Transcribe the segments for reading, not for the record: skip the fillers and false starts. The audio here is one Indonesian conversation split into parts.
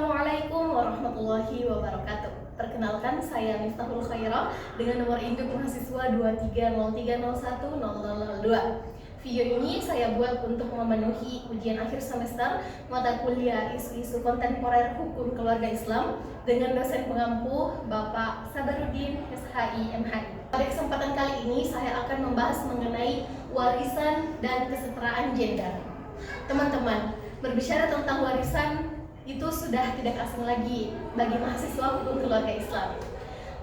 Assalamualaikum warahmatullahi wabarakatuh. Perkenalkan, saya Miftahul Khairah dengan nomor induk mahasiswa 2303010002. Video ini saya buat untuk memenuhi ujian akhir semester mata kuliah isu-isu kontemporer hukum keluarga Islam dengan dosen pengampu Bapak Sabarudin SHI MHI. Pada kesempatan kali ini saya akan membahas mengenai warisan dan kesetaraan gender. Teman-teman, berbicara tentang warisan itu sudah tidak asing lagi bagi mahasiswa hukum keluarga Islam.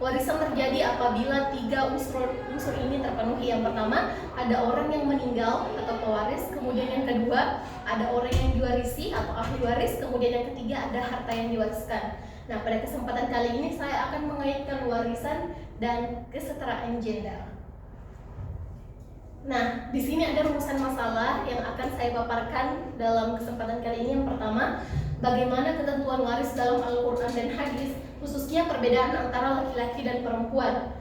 Warisan terjadi apabila tiga unsur ini terpenuhi. Yang pertama, ada orang yang meninggal atau pewaris. Kemudian yang kedua, ada orang yang diwarisi atau ahli waris. Kemudian yang ketiga, ada harta yang diwariskan. Nah, pada kesempatan kali ini saya akan mengaitkan warisan dan kesetaraan gender. Nah, di sini ada rumusan masalah yang akan saya paparkan dalam kesempatan kali ini. Yang pertama, bagaimana ketentuan waris dalam Al-Quran dan Hadis, khususnya perbedaan antara laki-laki dan perempuan.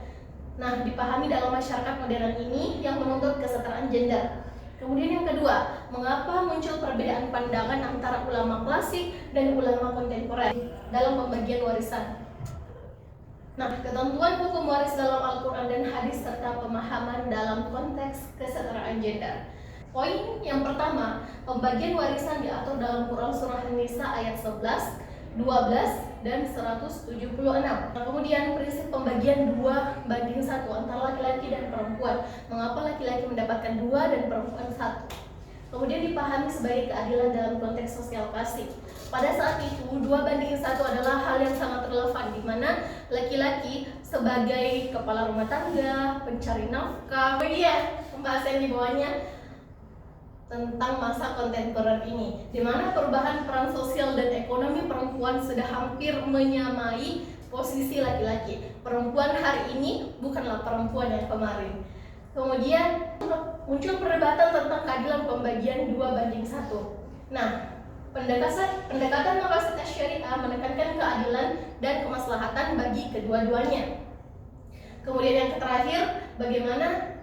Nah, dipahami dalam masyarakat modern ini yang menuntut kesetaraan gender. Kemudian yang kedua, mengapa muncul perbedaan pandangan antara ulama klasik dan ulama kontemporer dalam pembagian warisan. Nah, ketentuan hukum waris dalam Al-Quran dan Hadis serta pemahaman dalam konteks kesetaraan gender. Poin yang pertama, pembagian warisan diatur dalam Quran Surah An-Nisa ayat 11, 12, dan 176. Nah, kemudian prinsip pembagian 2:1 antara laki-laki dan perempuan. Mengapa laki-laki mendapatkan 2 dan perempuan 1? Kemudian dipahami sebagai keadilan dalam konteks sosial klasik. Pada saat itu 2:1 adalah hal yang sangat relevan, di mana laki-laki sebagai kepala rumah tangga, pencari nafkah. Kemudian pembahasan di bawahnya tentang masa kontemporer ini, di mana perubahan peran sosial dan ekonomi perempuan sudah hampir menyamai posisi laki-laki. Perempuan hari ini bukanlah perempuan yang kemarin. Kemudian muncul perdebatan tentang keadilan pembagian 2:1. Nah, pendekatan maqasid syariah menekankan keadilan dan kemaslahatan bagi kedua-duanya. Kemudian yang terakhir, bagaimana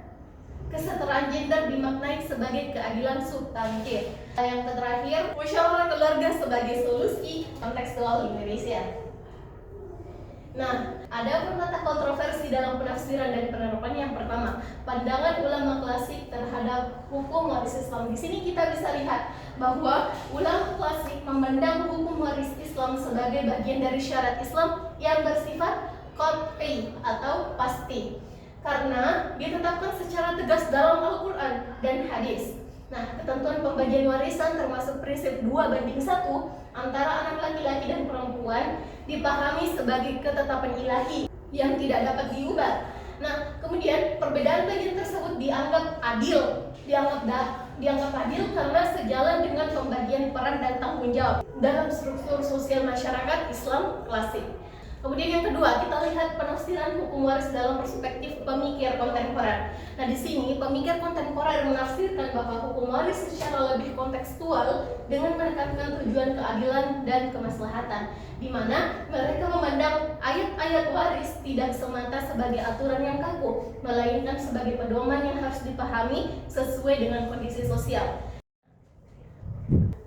kesetaraan gender dimaknai sebagai keadilan substantif. Yang terakhir, musyawarah keluarga sebagai solusi kontekstual Indonesia. Nah, ada beberapa kontroversi dalam penafsiran dan penerapan. Yang pertama, pandangan ulama klasik terhadap hukum waris Islam. Di sini kita bisa lihat bahwa ulama klasik memandang hukum waris Islam sebagai bagian dari syarat Islam yang bersifat qat'i atau pasti, karena ditetapkan secara tegas dalam Al-Quran dan Hadis. Nah, ketentuan pembagian warisan termasuk prinsip 2:1 antara anak laki-laki dan perempuan dipahami sebagai ketetapan ilahi yang tidak dapat diubah. Nah, kemudian perbedaan bagian tersebut dianggap adil, dianggap adil karena sejalan dengan pembagian peran dan tanggung jawab dalam struktur sosial masyarakat Islam klasik. Kemudian yang kedua, kita lihat penafsiran hukum waris dalam perspektif pemikir kontemporer. Nah, di sini pemikir kontemporer menafsirkan bahwa hukum waris secara lebih kontekstual dengan menekankan tujuan keadilan dan kemaslahatan, di mana mereka memandang ayat-ayat waris tidak semata sebagai aturan yang kaku, melainkan sebagai pedoman yang harus dipahami sesuai dengan kondisi sosial.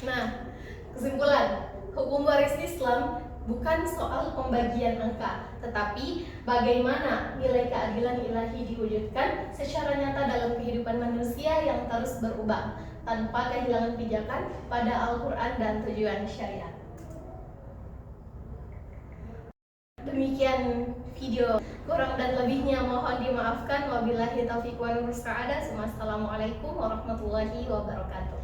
Nah, kesimpulan, hukum waris Islam bukan soal pembagian angka, tetapi bagaimana nilai keadilan ilahi diwujudkan secara nyata dalam kehidupan manusia yang terus berubah tanpa kehilangan pijakan pada Al-Quran dan tujuan syariat. Demikian video, kurang dan lebihnya mohon dimaafkan. Wabillahi taufiq wal hidayah. Wassalamualaikum warahmatullahi wabarakatuh.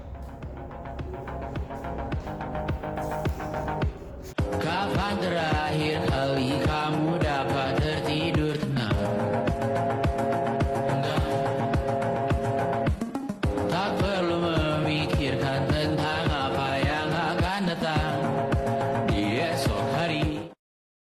Kapan terakhir